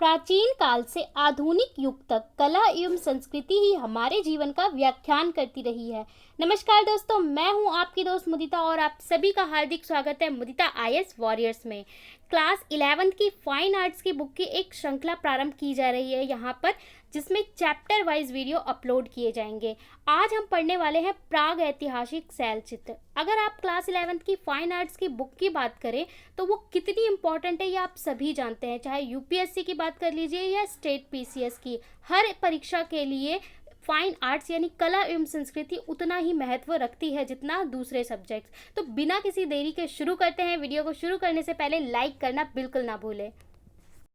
प्राचीन काल से आधुनिक युग तक कला एवं संस्कृति ही हमारे जीवन का व्याख्यान करती रही है। नमस्कार दोस्तों, मैं हूं आपकी दोस्त मुदिता और आप सभी का हार्दिक स्वागत है मुदिता आईएएस वॉरियर्स में। क्लास 11th की फाइन आर्ट्स की बुक की एक श्रृंखला प्रारंभ की जा रही है यहाँ पर, जिसमें चैप्टर वाइज वीडियो अपलोड किए जाएंगे। आज हम पढ़ने वाले हैं प्राग ऐतिहासिक शैल चित्र। अगर आप क्लास 11th की फाइन आर्ट्स की बुक की बात करें तो वो कितनी इंपॉर्टेंट है ये आप सभी जानते हैं। चाहे यूपीएससी की बात कर लीजिए या स्टेट पीसीएस की, हर परीक्षा के लिए फाइन आर्ट्स यानी कला एवं संस्कृति उतना ही महत्व रखती है जितना दूसरे सब्जेक्ट्स। तो बिना किसी देरी के शुरू करते हैं। वीडियो को शुरू करने से पहले लाइक करना बिल्कुल ना भूलें।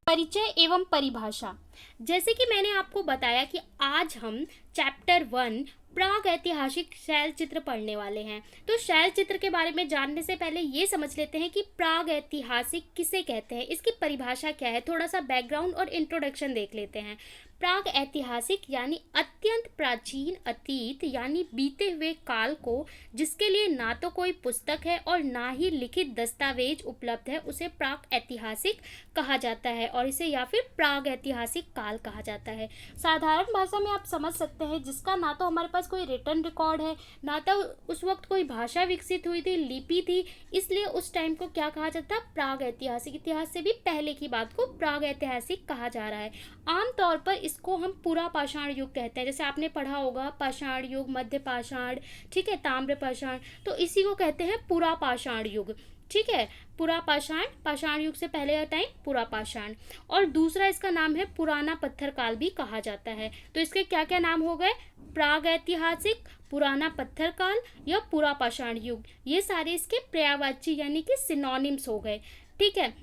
परिचय एवं परिभाषा। जैसे कि मैंने आपको बताया कि आज हम चैप्टर 1 प्राग ऐतिहासिक शैल चित्र पढ़ने वाले हैं। तो शैल चित्र के बारे में जानने से पहले ये समझ लेते हैं कि प्राग ऐतिहासिक किसे कहते हैं, इसकी परिभाषा क्या है। थोड़ा सा बैकग्राउंड और इंट्रोडक्शन देख लेते हैं। प्राग ऐतिहासिक यानी अत्यंत प्राचीन अतीत यानी बीते हुए काल को जिसके लिए ना तो कोई पुस्तक है और ना ही लिखित दस्तावेज उपलब्ध है, उसे प्राग ऐतिहासिक कहा जाता है और इसे या फिर प्राग ऐतिहासिक काल कहा जाता है। साधारण भाषा में आप समझ सकते हैं जिसका ना तो हमारे पास कोई रिटन रिकॉर्ड है, ना तो उस वक्त कोई भाषा विकसित हुई थी, लिपि थी, इसलिए उस टाइम को क्या कहा जाता है, प्राग ऐतिहासिक। इतिहास से भी पहले की बात को प्राग ऐतिहासिक कहा जा रहा है। आमतौर पर इसको हम पूरा पाषाण युग कहते हैं। जैसे आपने पढ़ा होगा पाषाण युग, मध्य पाषाण, ठीक है, ताम्र पाषाण, तो इसी को कहते हैं पूरा पाषाण युग। ठीक है, पूरा पाषाण, पाषाण युग से पहले का टाइम पूरा पाषाण। और दूसरा इसका नाम है पुराना पत्थर काल भी कहा जाता है। तो इसके क्या क्या नाम हो गए, प्राग ऐतिहासिक, पुराना पत्थर काल या पूरा पाषाण युग। ये सारे इसके पर्यायवाची यानी कि सिनोनिम्स हो गए। ठीक है,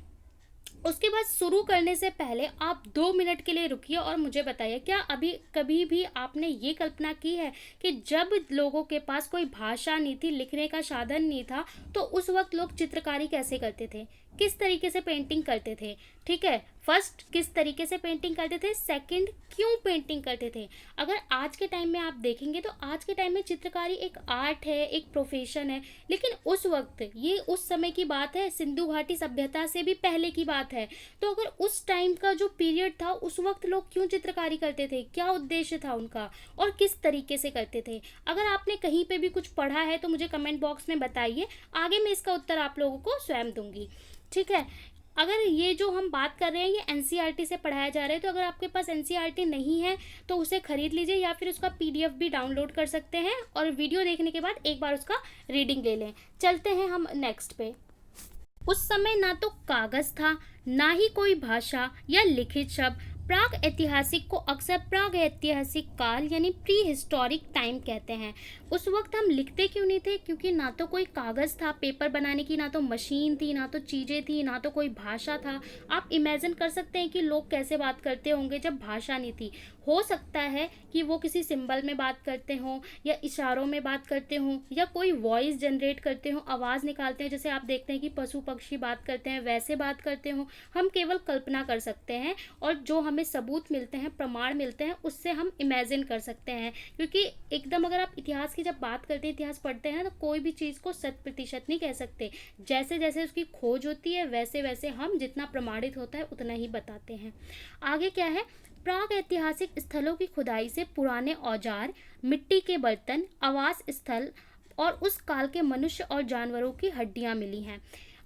उसके बाद शुरू करने से पहले आप 2 मिनट के लिए रुकिए और मुझे बताइए, क्या अभी कभी भी आपने ये कल्पना की है कि जब लोगों के पास कोई भाषा नहीं थी, लिखने का साधन नहीं था, तो उस वक्त लोग चित्रकारी कैसे करते थे, किस तरीके से पेंटिंग करते थे। ठीक है, फर्स्ट किस तरीके से पेंटिंग करते थे, सेकंड क्यों पेंटिंग करते थे। अगर आज के टाइम में आप देखेंगे तो आज के टाइम में चित्रकारी एक आर्ट है, एक प्रोफेशन है, लेकिन उस वक्त, ये उस समय की बात है, सिंधु घाटी सभ्यता से भी पहले की बात है। तो अगर उस टाइम का जो पीरियड था, उस वक्त लोग क्यों चित्रकारी करते थे, क्या उद्देश्य था उनका और किस तरीके से करते थे। अगर आपने कहीं पे भी कुछ पढ़ा है तो मुझे कमेंट बॉक्स में बताइए, आगे मैं इसका उत्तर आप लोगों को स्वयं दूंगी। ठीक है, अगर ये जो हम बात कर रहे हैं ये एनसीईआरटी से पढ़ाया जा रहा है, तो अगर आपके पास एनसीईआरटी नहीं है तो उसे खरीद लीजिए या फिर उसका पीडीएफ भी डाउनलोड कर सकते हैं और वीडियो देखने के बाद एक बार उसका रीडिंग ले लें। चलते हैं हम नेक्स्ट पे। उस समय ना तो कागज था, ना ही कोई भाषा या लिखित शब्द। प्राग ऐतिहासिक को अक्सर प्राग ऐतिहासिक काल यानी प्री हिस्टोरिक टाइम कहते हैं। उस वक्त हम लिखते क्यों नहीं थे, क्योंकि ना तो कोई कागज़ था पेपर बनाने की, ना तो मशीन थी, ना तो चीज़ें थी, ना तो कोई भाषा था। आप इमेजिन कर सकते हैं कि लोग कैसे बात करते होंगे जब भाषा नहीं थी। हो सकता है कि वो किसी सिंबल में बात करते हों या इशारों में बात करते हों या कोई वॉइस जनरेट करते हों, आवाज़ निकालते हैं, जैसे आप देखते हैं कि पशु पक्षी बात करते हैं वैसे बात करते हों। हम केवल कल्पना कर सकते हैं और जो हमें सबूत मिलते हैं, प्रमाण मिलते हैं, उससे हम इमेजिन कर सकते हैं। क्योंकि एकदम अगर आप इतिहास की जब बात करते हैं, इतिहास पढ़ते हैं, तो कोई भी चीज़ को 100% नहीं कह सकते। जैसे जैसे उसकी खोज होती है वैसे वैसे हम जितना प्रमाणित होता है उतना ही बताते हैं। आगे क्या है, प्राग ऐतिहासिक स्थलों की खुदाई से पुराने औजार, मिट्टी के बर्तन, आवास स्थल और उस काल के मनुष्य और जानवरों की हड्डियां मिली हैं।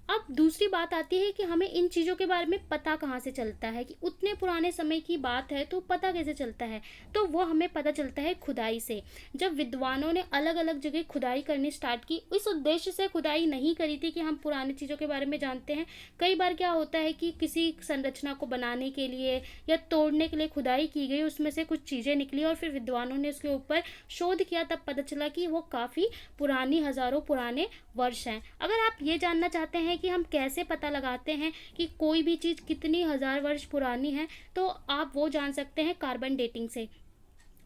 अब दूसरी बात आती है कि हमें इन चीज़ों के बारे में पता कहाँ से चलता है, कि उतने पुराने समय की बात है तो पता कैसे चलता है। तो वो हमें पता चलता है खुदाई से। जब विद्वानों ने अलग अलग जगह खुदाई करनी स्टार्ट की, इस उद्देश्य से खुदाई नहीं करी थी कि हम पुरानी चीज़ों के बारे में जानते हैं। कई बार क्या होता है कि किसी संरचना को बनाने के लिए या तोड़ने के लिए खुदाई की गई, उसमें से कुछ चीज़ें निकली और फिर विद्वानों ने उसके ऊपर शोध किया, तब पता चला कि वो काफ़ी पुरानी, हज़ारों पुराने वर्ष हैं। अगर आप ये जानना चाहते हैं कि हम कैसे पता लगाते हैं कि कोई भी चीज़ कितनी हज़ार वर्ष पुरानी है, तो आप वो जान सकते हैं कार्बन डेटिंग से।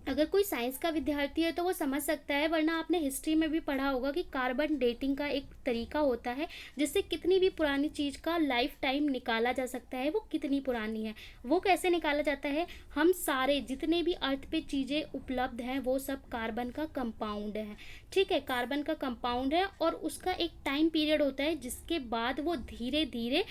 अगर कोई साइंस का विद्यार्थी है तो वो समझ सकता है, वरना आपने हिस्ट्री में भी पढ़ा होगा कि कार्बन डेटिंग का एक तरीका होता है जिससे कितनी भी पुरानी चीज़ का लाइफ टाइम निकाला जा सकता है, वो कितनी पुरानी है। वो कैसे निकाला जाता है? हम सारे जितने भी अर्थ पे चीज़ें उपलब्ध हैं वो सब कार्बन का कंपाउंड है। ठीक है, कार्बन का कंपाउंड है और उसका एक टाइम पीरियड होता है जिसके बाद वो धीरे धीरे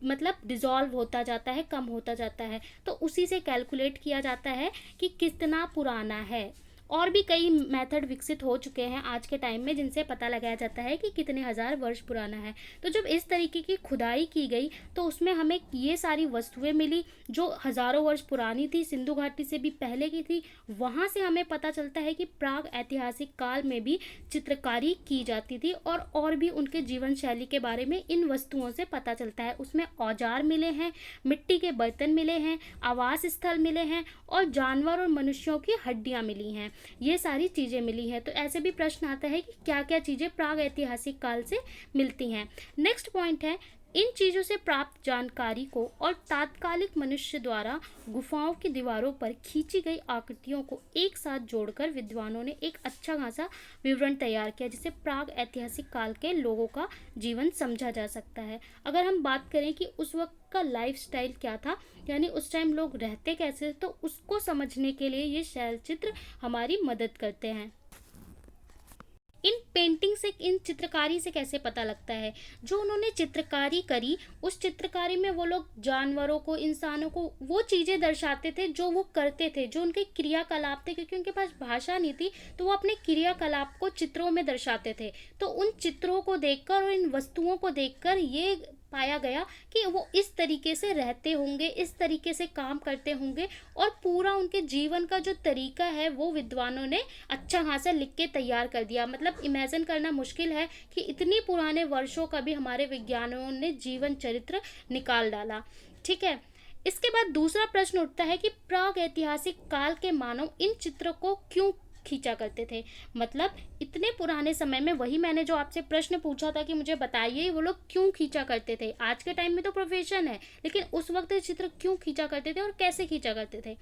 मतलब डिज़ोल्व होता जाता है, कम होता जाता है। तो उसी से कैलकुलेट किया जाता है कि कितना पुराना है। और भी कई मेथड विकसित हो चुके हैं आज के टाइम में जिनसे पता लगाया जाता है कि कितने हज़ार वर्ष पुराना है। तो जब इस तरीके की खुदाई की गई तो उसमें हमें ये सारी वस्तुएं मिली जो हज़ारों वर्ष पुरानी थी, सिंधु घाटी से भी पहले की थी। वहाँ से हमें पता चलता है कि प्राग ऐतिहासिक काल में भी चित्रकारी की जाती थी और भी उनके जीवन शैली के बारे में इन वस्तुओं से पता चलता है। उसमें औजार मिले हैं, मिट्टी के बर्तन मिले हैं, आवास स्थल मिले हैं और जानवर और मनुष्यों की हड्डियां मिली हैं। ये सारी चीज़ें मिली हैं। तो ऐसे भी प्रश्न आता है कि क्या क्या चीज़ें प्राग ऐतिहासिक काल से मिलती हैं। नेक्स्ट पॉइंट है, इन चीज़ों से प्राप्त जानकारी को और तात्कालिक मनुष्य द्वारा गुफाओं की दीवारों पर खींची गई आकृतियों को एक साथ जोड़कर विद्वानों ने एक अच्छा खासा विवरण तैयार किया जिससे प्राग ऐतिहासिक काल के लोगों का जीवन समझा जा सकता है। अगर हम बात करें कि उस वक्त का लाइफस्टाइल क्या था, यानी उस टाइम लोग रहते कैसे, तो उसको समझने के लिए ये शैल चित्र हमारी मदद करते हैं। इन पेंटिंग से, इन चित्रकारी से कैसे पता लगता है? जो उन्होंने चित्रकारी करी, उस चित्रकारी में वो लोग जानवरों को, इंसानों को वो चीज़ें दर्शाते थे जो वो करते थे, जो उनके क्रियाकलाप थे। क्योंकि उनके पास भाषा नहीं थी तो वो अपने क्रियाकलाप को चित्रों में दर्शाते थे। तो उन चित्रों को देखकर और इन वस्तुओं को देखकर ये पाया गया कि वो इस तरीके से रहते होंगे, इस तरीके से काम करते होंगे और पूरा उनके जीवन का जो तरीका है वो विद्वानों ने अच्छा खासा लिख के तैयार कर दिया। मतलब इमेजिन करना मुश्किल है कि इतनी पुराने वर्षों का भी हमारे विज्ञानियों ने जीवन चरित्र निकाल डाला। ठीक है, इसके बाद दूसरा प्रश्न उठता है कि प्राग ऐतिहासिक काल के मानव इन चित्रों को क्यों खींचा करते थे। मतलब इतने पुराने समय में, वही मैंने जो आपसे प्रश्न पूछा था कि मुझे बताइए वो लोग क्यों खींचा करते थे। आज के टाइम में तो प्रोफेशन है, लेकिन उस वक्त ये चित्र क्यों खींचा करते थे और कैसे खींचा करते थे?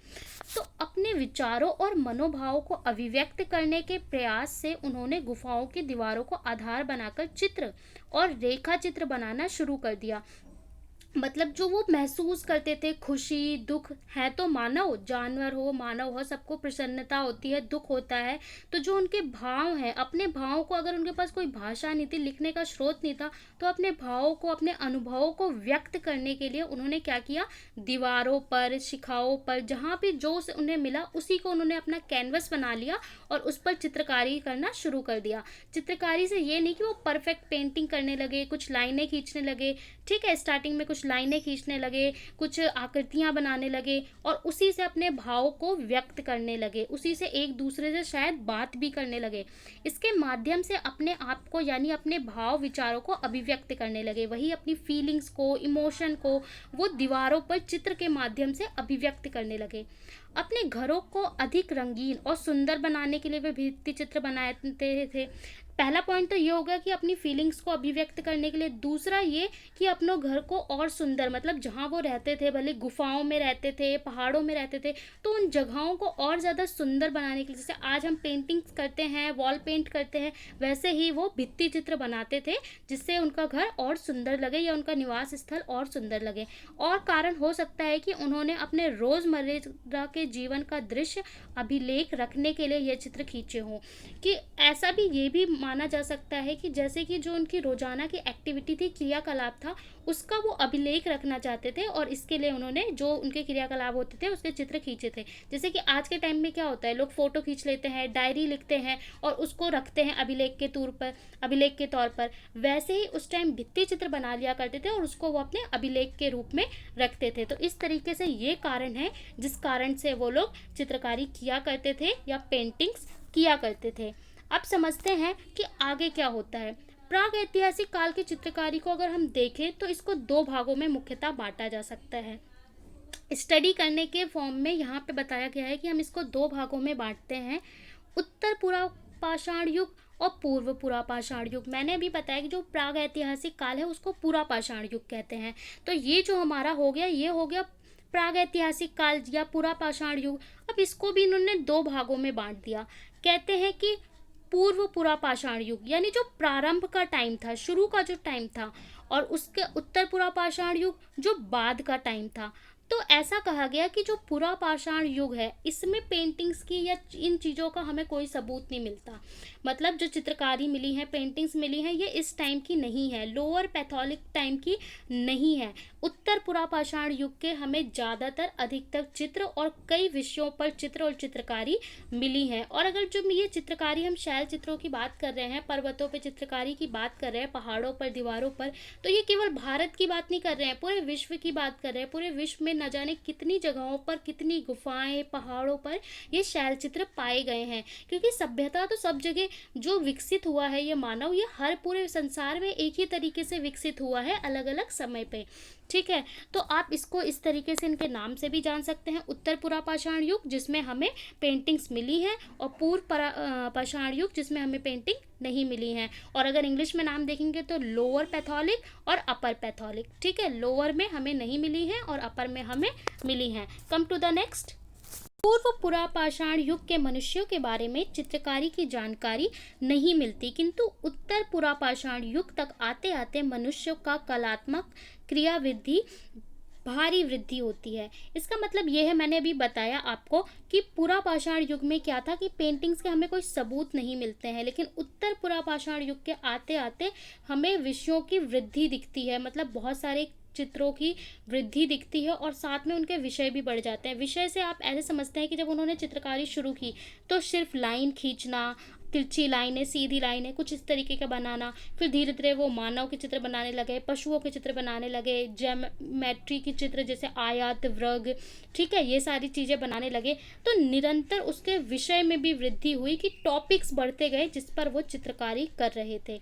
तो अपने विचारों और मनोभावों को अभिव्यक्त करने के प्रयास से उन्होंने गुफाओं की दीवारों को आधार बनाकर चित्र और रेखा चित्र बनाना शुरू कर दिया। मतलब जो वो महसूस करते थे, खुशी दुख है, तो मानव, जानवर हो मानव हो, सबको प्रसन्नता होती है, दुख होता है। तो जो उनके भाव हैं, अपने भावों को, अगर उनके पास कोई भाषा नहीं थी, लिखने का स्रोत नहीं था, तो अपने भावों को, अपने अनुभवों को व्यक्त करने के लिए उन्होंने क्या किया, दीवारों पर, शिखाओं पर, जहाँ भी जो उन्हें मिला उसी को उन्होंने अपना कैनवस बना लिया और उस पर चित्रकारी करना शुरू कर दिया। चित्रकारी से ये नहीं कि वो परफेक्ट पेंटिंग करने लगे, कुछ लाइनें खींचने लगे। ठीक है, स्टार्टिंग में कुछ लाइनें खींचने लगे, कुछ आकृतियां बनाने लगे और उसी से अपने भाव को व्यक्त करने लगे, उसी से एक दूसरे से शायद बात भी करने लगे। इसके माध्यम से अपने आप को, यानी अपने भाव विचारों को अभिव्यक्त करने लगे। वही अपनी फीलिंग्स को, इमोशन को वो दीवारों पर चित्र के माध्यम से अभिव्यक्त करने लगे। अपने घरों को अधिक रंगीन और सुंदर बनाने के लिए वे भित्ति चित्र बनाते थे। पहला पॉइंट तो ये होगा कि अपनी फीलिंग्स को अभिव्यक्त करने के लिए। दूसरा ये कि अपनों घर को और सुंदर, मतलब जहाँ वो रहते थे, भले गुफाओं में रहते थे, पहाड़ों में रहते थे, तो उन जगहों को और ज़्यादा सुंदर बनाने के लिए, जैसे आज हम पेंटिंग्स करते हैं, वॉल पेंट करते हैं, वैसे ही वो भित्ति चित्र बनाते थे जिससे उनका घर और सुंदर लगे या उनका निवास स्थल और सुंदर लगे। और कारण हो सकता है कि उन्होंने अपने रोज़मर्रा के जीवन का दृश्य अभिलेख रखने के लिए ये चित्र खींचे हों। कि ऐसा भी ये भी माना जा सकता है कि जैसे कि जो उनकी रोजाना की एक्टिविटी थी, क्रियाकलाप था, उसका वो अभिलेख रखना चाहते थे और इसके लिए उन्होंने जो उनके क्रियाकलाप होते थे उसके चित्र खींचे थे। जैसे कि आज के टाइम में क्या होता है, लोग फोटो खींच लेते हैं, डायरी लिखते हैं और उसको रखते हैं अभिलेख के तौर पर, वैसे ही उस टाइम भित्ति चित्र बना लिया करते थे और उसको वो अपने अभिलेख के रूप में रखते थे। तो इस तरीके से ये कारण है जिस कारण से वो लोग चित्रकारी किया करते थे या पेंटिंग्स किया करते थे। अब समझते हैं कि आगे क्या होता है। प्राग ऐतिहासिक काल की चित्रकारी को अगर हम देखें तो इसको दो भागों में मुख्यतः बांटा जा सकता है। स्टडी करने के फॉर्म में यहाँ पे बताया गया है कि हम इसको दो भागों में बांटते हैं, उत्तर पुरापाषाण युग और पूर्व पुरापाषाण युग। मैंने अभी बताया कि जो प्राग ऐतिहासिक काल है उसको पुरापाषाण युग कहते हैं। तो ये जो हमारा हो गया, ये हो गया प्रागैतिहासिक काल या पुरापाषाण युग, अब इसको भी इन्होंने दो भागों में बांट दिया। कहते हैं कि पूर्व पुरापाषाण युग यानी जो प्रारंभ का टाइम था, शुरू का जो टाइम था, और उसके उत्तर पुरापाषाण युग जो बाद का टाइम था। तो ऐसा कहा गया कि जो पुरापाषाण युग है इसमें पेंटिंग्स की या इन चीज़ों का हमें कोई सबूत नहीं मिलता। मतलब जो चित्रकारी मिली है, पेंटिंग्स मिली हैं, ये इस टाइम की नहीं है, लोअर पैथोलिक टाइम की नहीं है। उत्तर पुरापाषाण युग के हमें ज़्यादातर अधिकतर चित्र और कई विषयों पर चित्र और चित्रकारी मिली है। और अगर जो ये चित्रकारी, हम शैल चित्रों की बात कर रहे हैं, पर्वतों पर चित्रकारी की बात कर रहे हैं, पहाड़ों पर, दीवारों पर, तो ये केवल भारत की बात नहीं कर रहे हैं, पूरे विश्व की बात कर रहे हैं। पूरे विश्व में न जाने कितनी जगहों पर, कितनी गुफाएं, पहाड़ों पर ये शैल चित्र पाए गए हैं। क्योंकि सभ्यता तो सब जगह जो विकसित हुआ है, ये मानव, ये हर पूरे संसार में एक ही तरीके से विकसित हुआ है, अलग अलग समय पे। ठीक है, तो आप इसको इस तरीके से इनके नाम से भी जान सकते हैं, उत्तर पुरापाषाण युग जिसमें हमें पेंटिंग्स मिली हैं, और पूर्व पाषाण युग जिसमें हमें पेंटिंग नहीं मिली हैं। और अगर इंग्लिश में नाम देखेंगे तो लोअर पैथोलिक और अपर पैथोलिक। ठीक है, लोअर में हमें नहीं मिली हैं और अपर में हमें मिली हैं। Come to the next. पूर्व पुरापाषाण युग के मनुष्यों के बारे में चित्रकारी की जानकारी नहीं मिलती, किंतु उत्तर पुरापाषाण युग तक आते आते मनुष्यों का कलात्मक क्रियाविधि भारी वृद्धि होती है। इसका मतलब ये है, मैंने अभी बताया आपको कि पुरापाषाण युग में क्या था कि पेंटिंग्स के हमें कोई सबूत नहीं मिलते हैं, लेकिन उत्तर पुरापाषाण युग के आते आते हमें विषयों की वृद्धि दिखती है। मतलब बहुत सारे चित्रों की वृद्धि दिखती है और साथ में उनके विषय भी बढ़ जाते हैं। विषय से आप ऐसे समझते हैं कि जब उन्होंने चित्रकारी शुरू की तो सिर्फ लाइन खींचना, तिरछी लाइनें, सीधी लाइनें, कुछ इस तरीके का बनाना, फिर धीरे धीरे वो मानव के चित्र बनाने लगे, पशुओं के चित्र बनाने लगे, ज्योमेट्री की चित्र जैसे आयत, वर्ग, ठीक है, ये सारी चीज़ें बनाने लगे। तो निरंतर उसके विषय में भी वृद्धि हुई कि टॉपिक्स बढ़ते गए जिस पर वो चित्रकारी कर रहे थे।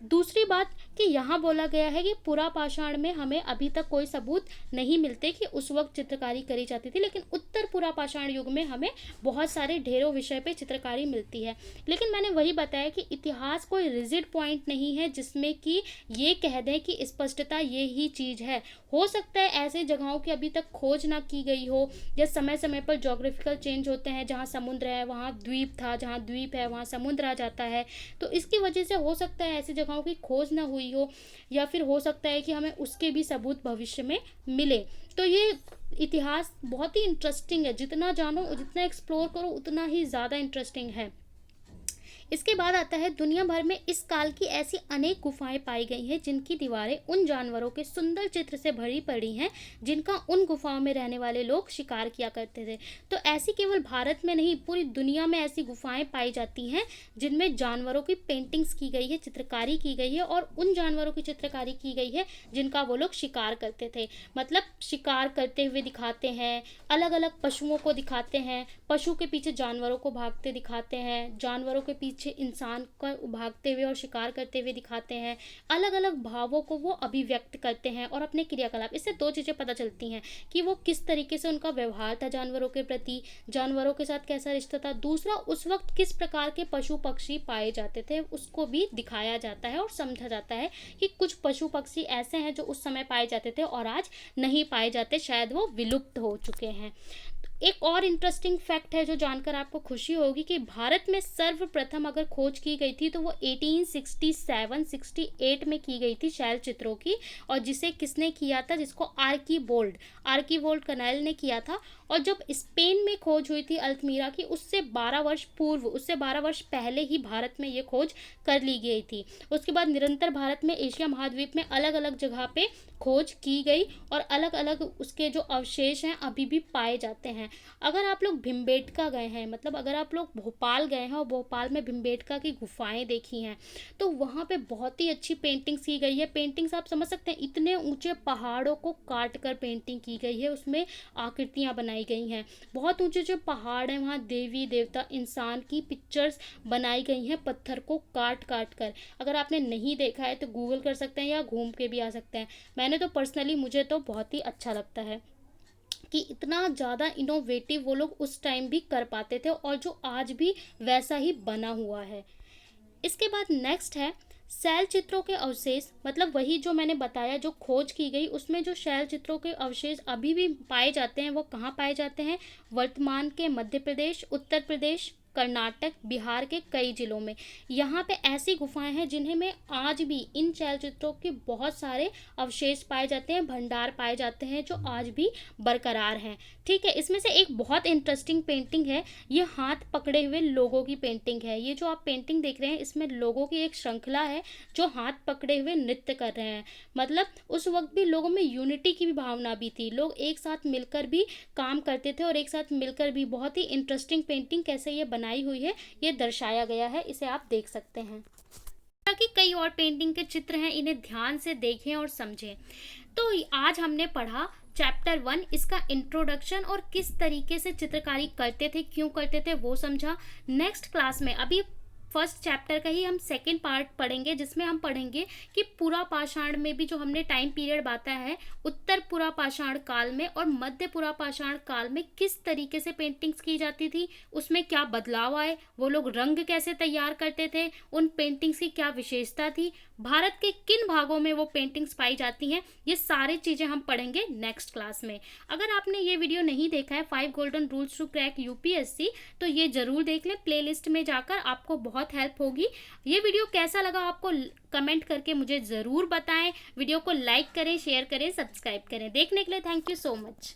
दूसरी बात कि यहाँ बोला गया है कि पुरापाषाण में हमें अभी तक कोई सबूत नहीं मिलते कि उस वक्त चित्रकारी करी जाती थी, लेकिन उत्तर पुरापाषाण युग में हमें बहुत सारे ढेरों विषय पे चित्रकारी मिलती है। लेकिन मैंने वही बताया कि इतिहास कोई रिजिड पॉइंट नहीं है जिसमें कि ये कह दें कि स्पष्टता ये ही चीज़ है। हो सकता है ऐसे जगहों की अभी तक खोज ना की गई हो, या समय समय पर जोग्राफिकल चेंज होते हैं, जहाँ समुद्र है वहाँ द्वीप था, जहाँ द्वीप है वहाँ समुद्र आ जाता है, तो इसकी वजह से हो सकता है ऐसी जगहों की खोज ना हुई हो, या फिर हो सकता है कि हमें उसके भी सबूत भविष्य में मिले। तो ये इतिहास बहुत ही इंटरेस्टिंग है, जितना जानो, जितना एक्सप्लोर करो उतना ही ज़्यादा इंटरेस्टिंग है। इसके बाद आता है, दुनिया भर में इस काल की ऐसी अनेक गुफाएं पाई गई हैं जिनकी दीवारें उन जानवरों के सुंदर चित्र से भरी पड़ी हैं जिनका उन गुफाओं में रहने वाले लोग शिकार किया करते थे। तो ऐसी केवल भारत में नहीं, पूरी दुनिया में ऐसी गुफाएं पाई जाती हैं जिनमें जानवरों की पेंटिंग्स की गई है, चित्रकारी की गई है, और उन जानवरों की चित्रकारी की गई है जिनका वो लोग शिकार करते थे। मतलब शिकार करते हुए दिखाते हैं, अलग अलग पशुओं को दिखाते हैं, पशु के पीछे जानवरों को भागते दिखाते हैं, जानवरों के पीछे इंसान को भागते हुए और शिकार करते हुए दिखाते हैं। अलग अलग भावों को वो अभिव्यक्त करते हैं और अपने क्रियाकलाप। इससे दो चीज़ें पता चलती हैं कि वो किस तरीके से उनका व्यवहार था जानवरों के प्रति, जानवरों के साथ कैसा रिश्ता था। दूसरा, उस वक्त किस प्रकार के पशु पक्षी पाए जाते थे उसको भी दिखाया जाता है और समझा जाता है कि कुछ पशु पक्षी ऐसे हैं जो उस समय पाए जाते थे और आज नहीं पाए जाते, शायद वो विलुप्त हो चुके हैं। एक और इंटरेस्टिंग फैक्ट है जो जानकर आपको खुशी होगी कि भारत में सर्वप्रथम अगर खोज की गई थी तो वो 1867-68 में की गई थी शैल चित्रों की, और जिसे किसने किया था, जिसको आर्कीवोल्ड कनाल ने किया था। और जब स्पेन में खोज हुई थी अल्तमीरा की, उससे 12 वर्ष पूर्व, उससे 12 वर्ष पहले ही भारत में ये खोज कर ली गई थी। उसके बाद निरंतर भारत में, एशिया महाद्वीप में अलग अलग जगह पे खोज की गई और अलग अलग उसके जो अवशेष हैं अभी भी पाए जाते हैं। अगर आप लोग भिमबेटका गए हैं, मतलब अगर आप लोग भोपाल गए हैं और भोपाल में भिमबेटका की गुफाएं देखी हैं, तो वहाँ पे बहुत ही अच्छी पेंटिंग्स की गई है। पेंटिंग्स आप समझ सकते हैं, इतने ऊंचे पहाड़ों को काट कर पेंटिंग की गई है, उसमें आकृतियाँ बनाई गई हैं। बहुत ऊंचे जो पहाड़ हैं वहाँ देवी देवता, इंसान की पिक्चर्स बनाई गई हैं पत्थर को काट काट कर। अगर आपने नहीं देखा है तो गूगल कर सकते हैं या घूम के भी आ सकते हैं। मैंने तो पर्सनली, मुझे तो बहुत ही अच्छा लगता है कि इतना ज़्यादा इनोवेटिव वो लोग उस टाइम भी कर पाते थे और जो आज भी वैसा ही बना हुआ है। इसके बाद नेक्स्ट है, शैल चित्रों के अवशेष मतलब वही जो मैंने बताया, जो खोज की गई उसमें जो शैल चित्रों के अवशेष अभी भी पाए जाते हैं वो कहाँ पाए जाते हैं? वर्तमान के मध्य प्रदेश, उत्तर प्रदेश, कर्नाटक, बिहार के कई जिलों में। यहाँ पे ऐसी गुफाएं हैं जिन्हें में आज भी इन शैल चित्रों के बहुत सारे अवशेष पाए जाते हैं, भंडार पाए जाते हैं जो आज भी बरकरार हैं। ठीक है, इसमें से एक बहुत इंटरेस्टिंग पेंटिंग है, ये हाथ पकड़े हुए लोगों की पेंटिंग है। ये जो आप पेंटिंग देख रहे हैं इसमें लोगों की एक श्रृंखला है जो हाथ पकड़े हुए नृत्य कर रहे हैं। मतलब उस वक्त भी लोगों में यूनिटी की भी भावना भी थी, लोग एक साथ मिलकर भी काम करते थे और एक साथ मिलकर भी। बहुत ही इंटरेस्टिंग पेंटिंग कैसे ये बनाई हुई है ये दर्शाया गया है, इसे आप देख सकते हैं। कि कई और पेंटिंग के चित्र हैं, इन्हें ध्यान से देखें और समझें। तो आज हमने पढ़ा चैप्टर 1, इसका इंट्रोडक्शन और किस तरीके से चित्रकारी करते थे, क्यों करते थे वो समझा। नेक्स्ट क्लास में अभी फर्स्ट चैप्टर का ही हम सेकेंड पार्ट पढ़ेंगे जिसमें हम पढ़ेंगे कि पुरा पाषाण में भी जो हमने टाइम पीरियड बताया है, उत्तर पुरा पाषाण काल में और मध्य पुरा पाषाण काल में किस तरीके से पेंटिंग्स की जाती थी, उसमें क्या बदलाव आए, वो लोग रंग कैसे तैयार करते थे, उन पेंटिंग्स की क्या विशेषता थी, भारत के किन भागों में वो पेंटिंग्स पाई जाती हैं, ये सारी चीज़ें हम पढ़ेंगे नेक्स्ट क्लास में। अगर आपने ये वीडियो नहीं देखा है 5 golden rules to crack UPSC, तो ये जरूर देख लें, प्लेलिस्ट में जाकर आपको बहुत हेल्प होगी। ये वीडियो कैसा लगा आपको कमेंट करके मुझे ज़रूर बताएं। वीडियो को लाइक करें, शेयर करें, सब्सक्राइब करें। देखने के लिए थैंक यू सो मच।